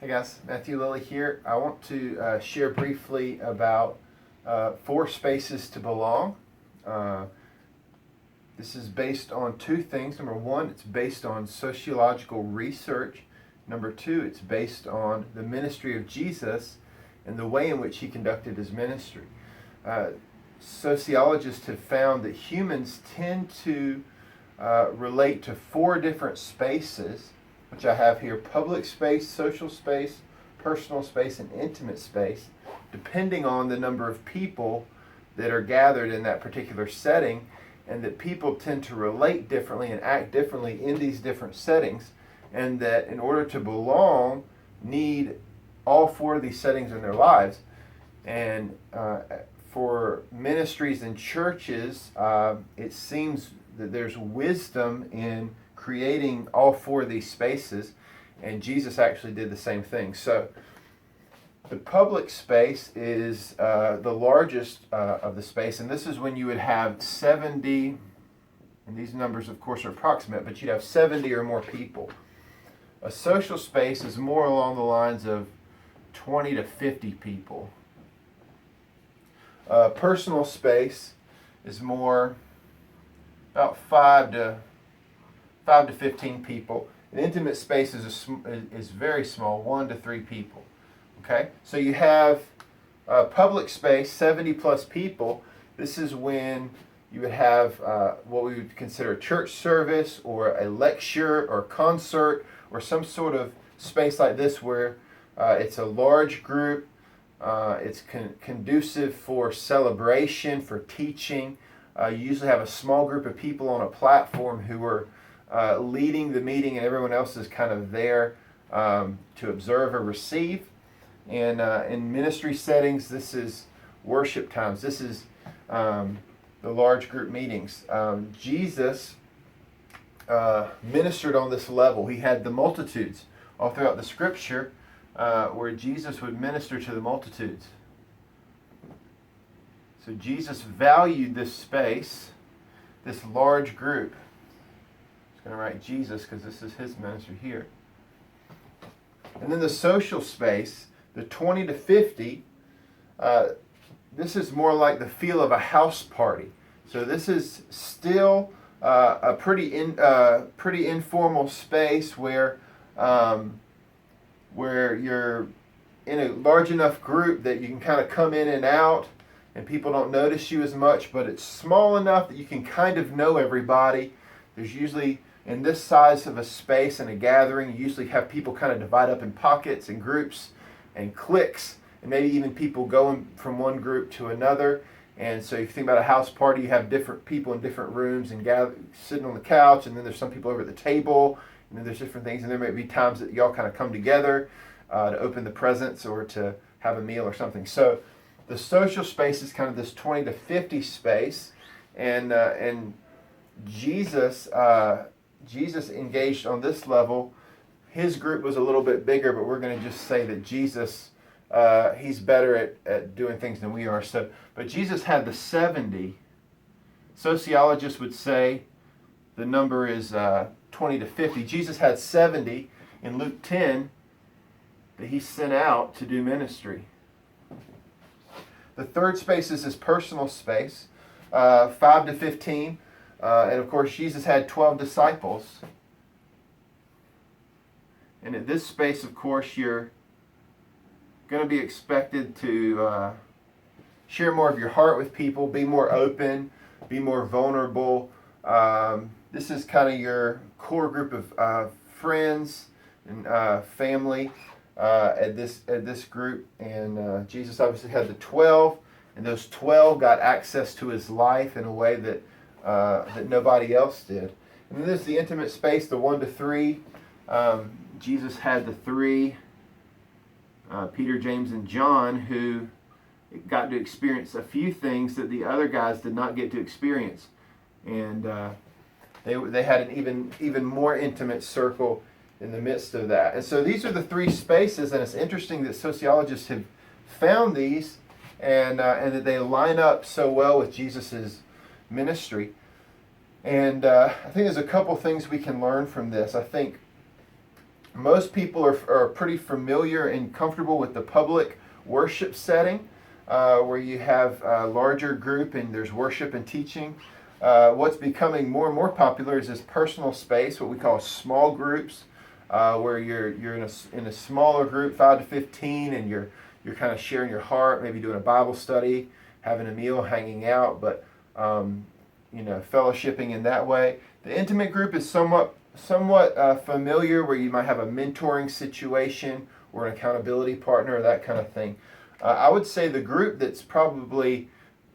Hey guys, Matthew Lilley here. I want to share briefly about 4 spaces to belong. This is based on 2 things. Number 1, it's based on sociological research. Number 2, it's based on the ministry of Jesus and the way in which he conducted his ministry. Sociologists have found that humans tend to relate to 4 different spaces, which I have here: public space, social space, personal space, and intimate space, depending on the number of people that are gathered in that particular setting, and that people tend to relate differently and act differently in these different settings, and that in order to belong, need all 4 of these settings in their lives. And for ministries and churches, it seems that there's wisdom in creating all 4 of these spaces, and Jesus actually did the same thing. So the public space is the largest of the space, and this is when you would have 70, and these numbers of course are approximate, but you'd have 70 or more people. A social space is more along the lines of 20 to 50 people. Personal space is more about 5 to 15 people. An intimate space is very small, 1 to 3 people. Okay, so you have public space, 70 plus people. This is when you would have what we would consider a church service or a lecture or concert or some sort of space like this where it's a large group. It's conducive for celebration, for teaching. You usually have a small group of people on a platform who are leading the meeting, and everyone else is kind of there to observe or receive. And in ministry settings, this is worship times. This is the large group meetings. Jesus ministered on this level. He had the multitudes all throughout the scripture where Jesus would minister to the multitudes. So Jesus valued this space, this large group. I'm going to write Jesus because this is his ministry here. And then the social space, the 20 to 50, this is more like the feel of a house party. So this is still a pretty informal space where you're in a large enough group that you can kind of come in and out and people don't notice you as much, but it's small enough that you can kind of know everybody. There's usually, in this size of a space and a gathering, you usually have people kind of divide up in pockets and groups and cliques, and maybe even people going from one group to another. And so if you think about a house party, you have different people in different rooms and sitting on the couch, and then there's some people over at the table, and then there's different things, and there may be times that y'all kind of come together to open the presents or to have a meal or something. So the social space is kind of this 20 to 50 space, and Jesus engaged on this level. His group was a little bit bigger, but we're going to just say that Jesus, he's better at doing things than we are. So, but Jesus had the 70. Sociologists would say the number is 20 to 50. Jesus had 70 in Luke 10 that he sent out to do ministry. The third space is his personal space, 5 to 15. And of course, Jesus had 12 disciples. And in this space, of course, you're going to be expected to share more of your heart with people, be more open, be more vulnerable. This is kind of your core group of friends and family at this group. And Jesus obviously had the 12, and those 12 got access to his life in a way that nobody else did. And then there's the intimate space, the 1 to 3. Jesus had the 3, Peter, James, and John, who got to experience a few things that the other guys did not get to experience. And they had an even more intimate circle in the midst of that. And so these are the 3 spaces, and it's interesting that sociologists have found these and that they line up so well with Jesus's ministry. And I think there's a couple things we can learn from this. I think most people are pretty familiar and comfortable with the public worship setting, where you have a larger group and there's worship and teaching. What's becoming more and more popular is this personal space, what we call small groups, where you're in a smaller group, 5 to 15, and you're kind of sharing your heart, maybe doing a Bible study, having a meal, hanging out, but fellowshipping in that way. The intimate group is somewhat familiar, where you might have a mentoring situation or an accountability partner, that kind of thing. I would say the group that's probably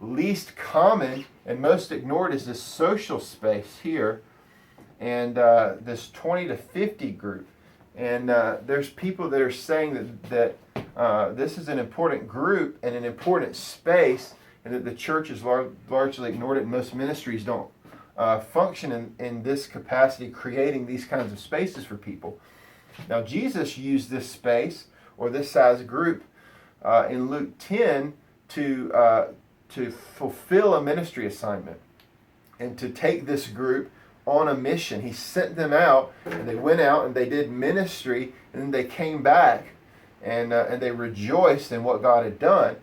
least common and most ignored is this social space here, and this 20 to 50 group. And there's people that are saying that this is an important group and an important space, and that the church has largely ignored it, and most ministries don't function in this capacity, creating these kinds of spaces for people. Now, Jesus used this space, or this size group, in Luke 10 to fulfill a ministry assignment and to take this group on a mission. He sent them out, and they went out and they did ministry, and then they came back and they rejoiced in what God had done.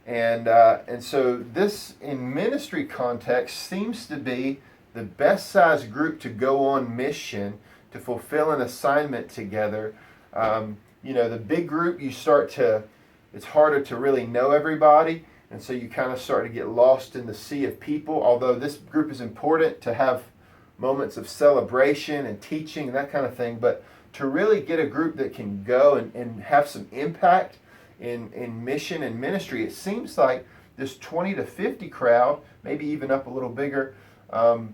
And so this, in ministry context, seems to be the best size group to go on mission, to fulfill an assignment together. The big group, it's harder to really know everybody, and so you kind of start to get lost in the sea of people, although this group is important to have moments of celebration and teaching and that kind of thing. But to really get a group that can go and have some impact in mission and ministry, it seems like this 20 to 50 crowd, maybe even up a little bigger, but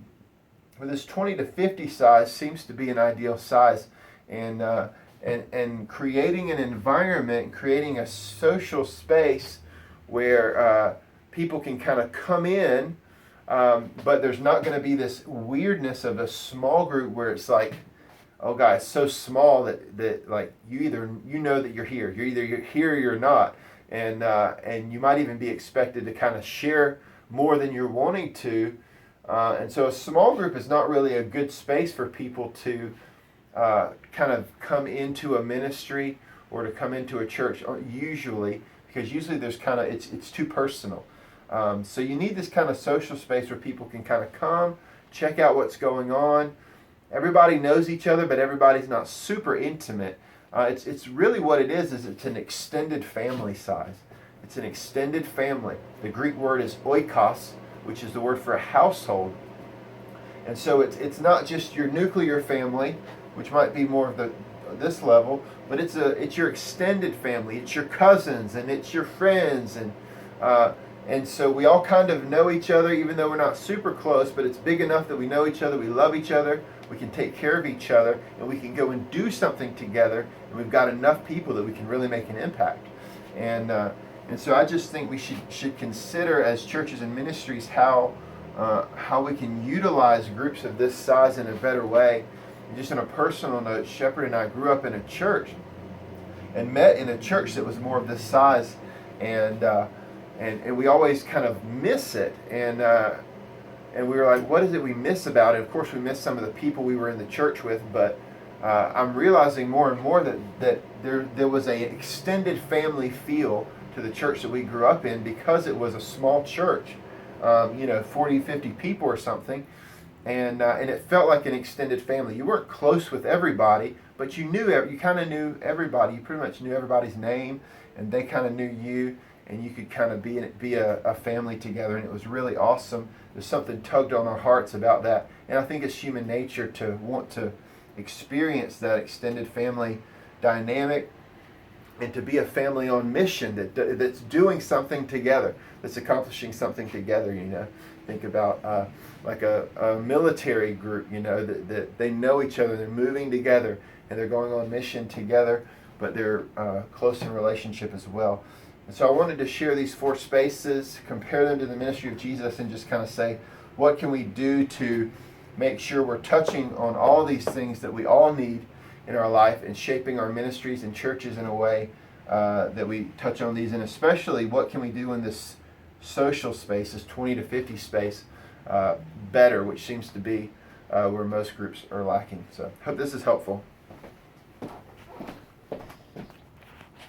this 20 to 50 size seems to be an ideal size. And creating an environment, creating a social space where people can kind of come in, but there's not going to be this weirdness of a small group where it's like, oh God, it's so small that like you know that you're here. You're here or you're not. And you might even be expected to kind of share more than you're wanting to. And so a small group is not really a good space for people to kind of come into a ministry or to come into a church, usually, because usually there's kind of, it's too personal. So you need this kind of social space where people can kind of come, check out what's going on. Everybody knows each other, but everybody's not super intimate. It's really what it is it's an extended family size. It's an extended family. The Greek word is oikos, which is the word for a household. And so it's not just your nuclear family, which might be more of this level, but it's your extended family. It's your cousins and it's your friends, and so we all kind of know each other, even though we're not super close, but it's big enough that we know each other, we love each other, we can take care of each other, and we can go and do something together, and we've got enough people that we can really make an impact. And so I just think we should consider as churches and ministries how we can utilize groups of this size in a better way. And just on a personal note, Shepard and I grew up in a church and met in a church that was more of this size, and we always kind of miss it, and we were like, what is it we miss about it? Of course, we miss some of the people we were in the church with, but I'm realizing more and more that there was a extended family feel to the church that we grew up in, because it was a small church, 40, 50 people or something, and it felt like an extended family. You weren't close with everybody, but you kind of knew everybody. You pretty much knew everybody's name, and they kind of knew you, and you could kind of be a family together, and it was really awesome. There's something tugged on our hearts about that, and I think it's human nature to want to experience that extended family dynamic, and to be a family on mission that's doing something together, that's accomplishing something together. Think about like a military group, that they know each other, they're moving together, and they're going on mission together, but they're close in relationship as well. And so I wanted to share these 4 spaces, compare them to the ministry of Jesus, and just kind of say, what can we do to make sure we're touching on all these things that we all need in our life, and shaping our ministries and churches in a way that we touch on these, and especially what can we do in this social space, this 20 to 50 space, better, which seems to be where most groups are lacking. So hope this is helpful.